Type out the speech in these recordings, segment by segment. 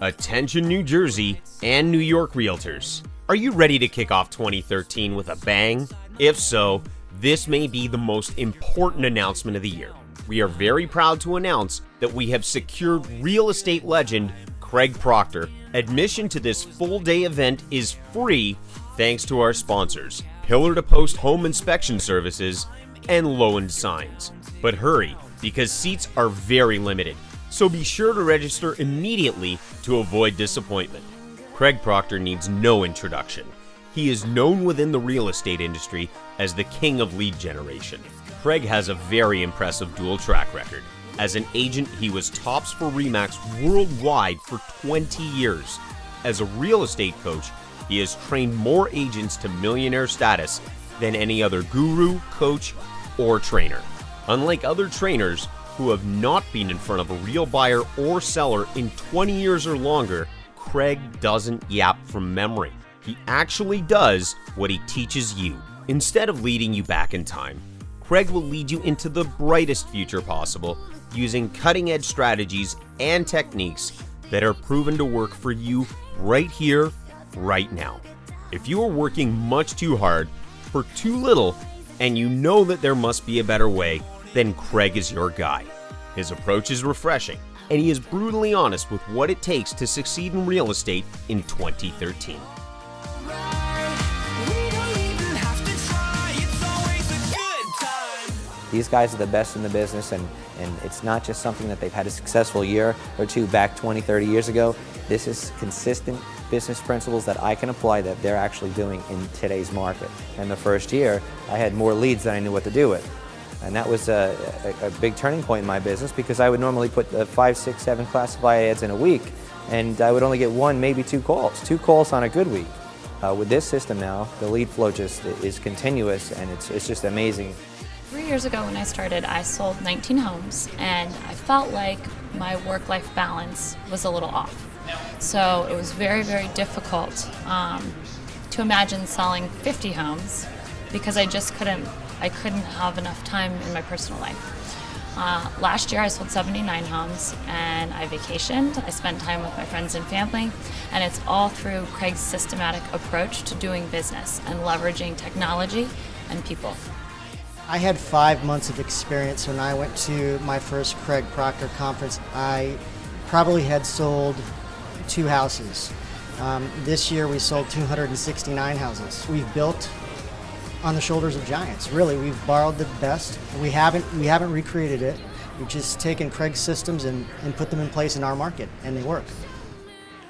Attention New Jersey and New York realtors. Are you ready to kick off 2013 with a bang? If so, this may be the most important announcement of the year. We are very proud to announce that we have secured real estate legend Craig Proctor. Admission to this full-day event is free thanks to our sponsors, Pillar to Post Home Inspection Services and Low-End Signs. But hurry, because seats are very limited, so be sure to register immediately to avoid disappointment. Craig Proctor needs no introduction. He is known within the real estate industry as the king of lead generation. Craig has a very impressive dual track record. As an agent, he was tops for RE/MAX worldwide for 20 years. As a real estate coach, he has trained more agents to millionaire status than any other guru, coach, or trainer. Unlike other trainers who have not been in front of a real buyer or seller in 20 years or longer, Craig doesn't yap from memory. He actually does what he teaches you. Instead of leading you back in time, Craig will lead you into the brightest future possible using cutting-edge strategies and techniques that are proven to work for you right here, right now. If you are working much too hard for too little and you know that there must be a better way, then Craig is your guy. His approach is refreshing, and he is brutally honest with what it takes to succeed in real estate in 2013. These guys are the best in the business, and it's not just something that they've had a successful year or two back 20, 30 years ago. This is consistent business principles that I can apply that they're actually doing in today's market. And the first year, I had more leads than I knew what to do with. And that was a big turning point in my business, because I would normally put 5, 6, 7 classified ads in a week, and I would only get 1, maybe 2 calls. 2 calls on a good week. With this system now, the lead flow just is continuous, and it's just amazing. 3 years ago when I started, I sold 19 homes, and I felt like my work-life balance was a little off. So it was very, very difficult to imagine selling 50 homes, because I just couldn't have enough time in my personal life. Last year I sold 79 homes, and I vacationed, I spent time with my friends and family, and it's all through Craig's systematic approach to doing business and leveraging technology and people. I had 5 months of experience when I went to my first Craig Proctor conference. I probably had sold 2 houses. This year we sold 269 houses. We've built on the shoulders of giants. Really, we've borrowed the best. We haven't recreated it. We've just taken Craig's systems and put them in place in our market, and they work.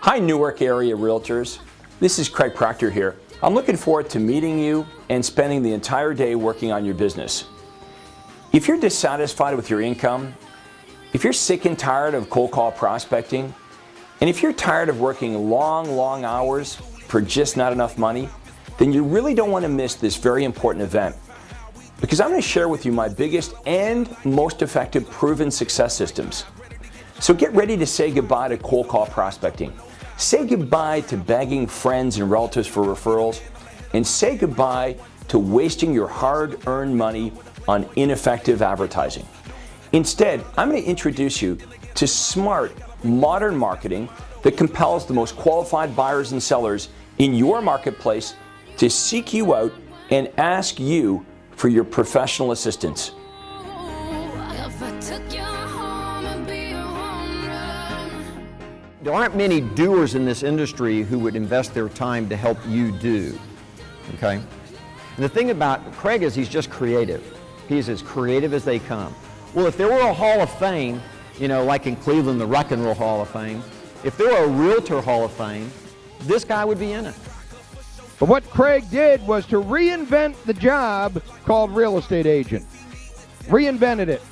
Hi, Newark area realtors. This is Craig Proctor here. I'm looking forward to meeting you and spending the entire day working on your business. If you're dissatisfied with your income, if you're sick and tired of cold call prospecting, and if you're tired of working long hours for just not enough money, then you really don't want to miss this very important event, because I'm going to share with you my biggest and most effective proven success systems. So get ready to say goodbye to cold call prospecting. Say goodbye to begging friends and relatives for referrals, and say goodbye to wasting your hard-earned money on ineffective advertising. Instead, I'm going to introduce you to smart, modern marketing that compels the most qualified buyers and sellers in your marketplace to seek you out and ask you for your professional assistance. There aren't many doers in this industry who would invest their time to help you do, okay? And the thing about Craig is he's just creative. He's as creative as they come. Well, if there were a Hall of Fame, you know, like in Cleveland, the Rock and Roll Hall of Fame, if there were a Realtor Hall of Fame, this guy would be in it. But what Craig did was to reinvent the job called real estate agent. Reinvented it.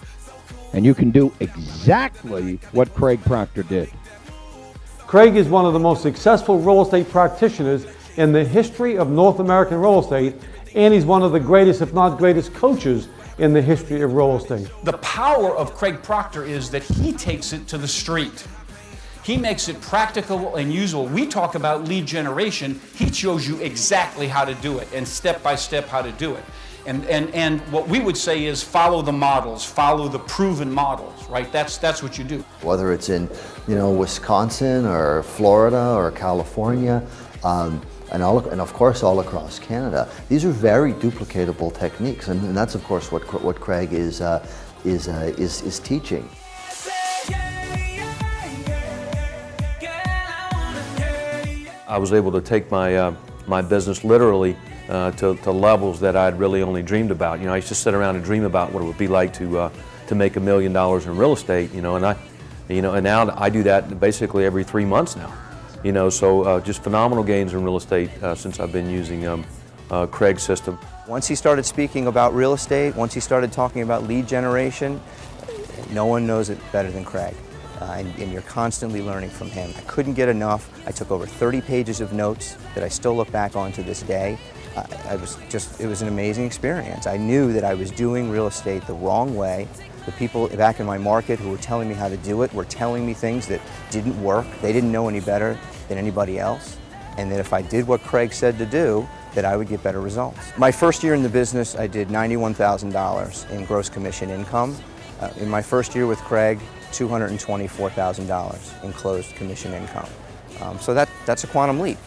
And you can do exactly what Craig Proctor did. Craig is one of the most successful real estate practitioners in the history of North American real estate, and he's one of the greatest, if not greatest, coaches in the history of real estate. The power of Craig Proctor is that he takes it to the street. He makes it practical and usable. We talk about lead generation. He shows you exactly how to do it and step by step how to do it. And what we would say is follow the models, follow the proven models. right? That's what you do. Whether it's in, Wisconsin or Florida or California, and of course all across Canada, these are very duplicatable techniques, and that's of course what Craig is teaching. I was able to take my business literally to levels that I'd really only dreamed about. I used to sit around and dream about what it would be like to make $1 million in real estate. And now I do that basically every 3 months now. So just phenomenal gains in real estate since I've been using Craig's system. Once he started speaking about real estate, once he started talking about lead generation, no one knows it better than Craig. And you're constantly learning from him. I couldn't get enough. I took over 30 pages of notes that I still look back on to this day. It was an amazing experience. I knew that I was doing real estate the wrong way. The people back in my market who were telling me how to do it were telling me things that didn't work. They didn't know any better than anybody else. And that if I did what Craig said to do, that I would get better results. My first year in the business, I did $91,000 in gross commission income. In my first year with Craig, $224,000 in closed commission income. So that's a quantum leap.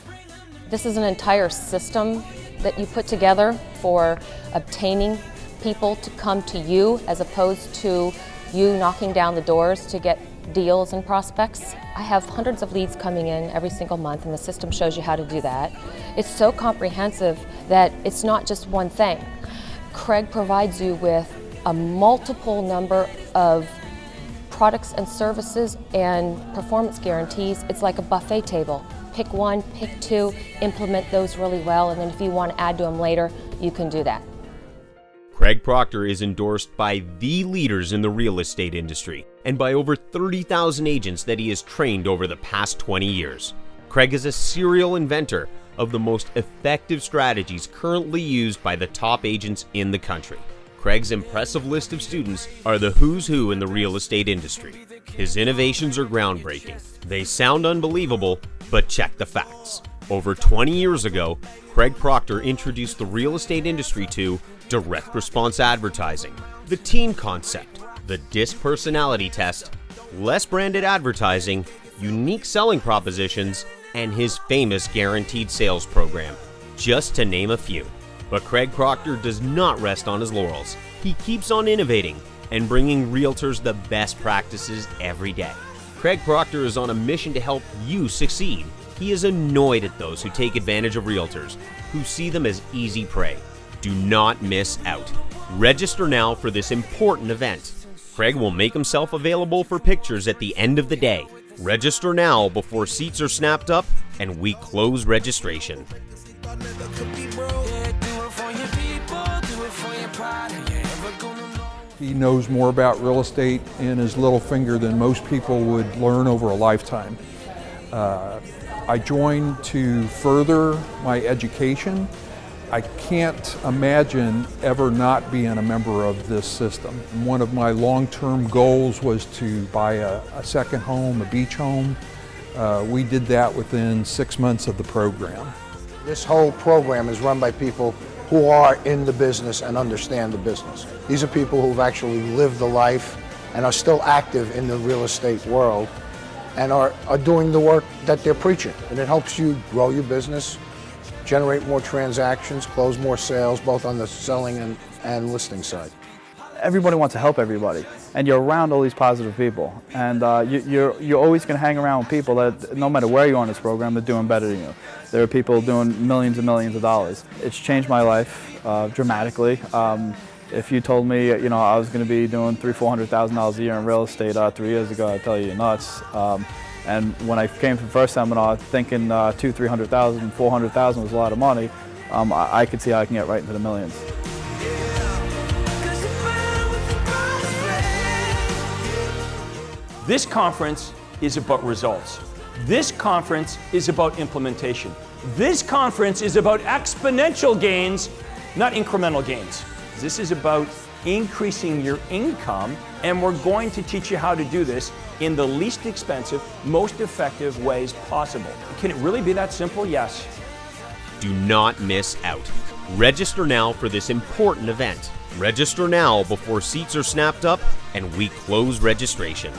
This is an entire system that you put together for obtaining people to come to you as opposed to you knocking down the doors to get deals and prospects. I have hundreds of leads coming in every single month, and the system shows you how to do that. It's so comprehensive that it's not just one thing. Craig provides you with a multiple number of products and services and performance guarantees. It's like a buffet table. Pick one, pick two, implement those really well, and then if you want to add to them later, you can do that. Craig Proctor is endorsed by the leaders in the real estate industry and by over 30,000 agents that he has trained over the past 20 years. Craig is a serial inventor of the most effective strategies currently used by the top agents in the country. Craig's impressive list of students are the who's who in the real estate industry. His innovations are groundbreaking. They sound unbelievable, but check the facts. Over 20 years ago, Craig Proctor introduced the real estate industry to direct response advertising, the team concept, the DISC personality test, less branded advertising, unique selling propositions, and his famous guaranteed sales program, just to name a few. But Craig Proctor does not rest on his laurels. He keeps on innovating and bringing realtors the best practices every day. Craig Proctor is on a mission to help you succeed. He is annoyed at those who take advantage of realtors, who see them as easy prey. Do not miss out. Register now for this important event. Craig will make himself available for pictures at the end of the day. Register now before seats are snapped up and we close registration. He knows more about real estate in his little finger than most people would learn over a lifetime. I joined to further my education. I can't imagine ever not being a member of this system. One of my long-term goals was to buy a second home, a beach home. We did that within 6 months of the program. This whole program is run by people who are in the business and understand the business. These are people who've actually lived the life and are still active in the real estate world and are doing the work that they're preaching. And it helps you grow your business, generate more transactions, close more sales, both on the selling and listing side. Everybody wants to help everybody, and you're around all these positive people, and you're always going to hang around with people that, no matter where you are in this program, they're doing better than you. There are people doing millions and millions of dollars. It's changed my life dramatically. If you told me, I was going to be doing $300,000–400,000 a year in real estate 3 years ago, I'd tell you you're nuts. And when I came to the first seminar thinking $200,000–300,000, $400,000 was a lot of money, I could see how I can get right into the millions. This conference is about results. This conference is about implementation. This conference is about exponential gains, not incremental gains. This is about increasing your income, and we're going to teach you how to do this in the least expensive, most effective ways possible. Can it really be that simple? Yes. Do not miss out. Register now for this important event. Register now before seats are snapped up and we close registration.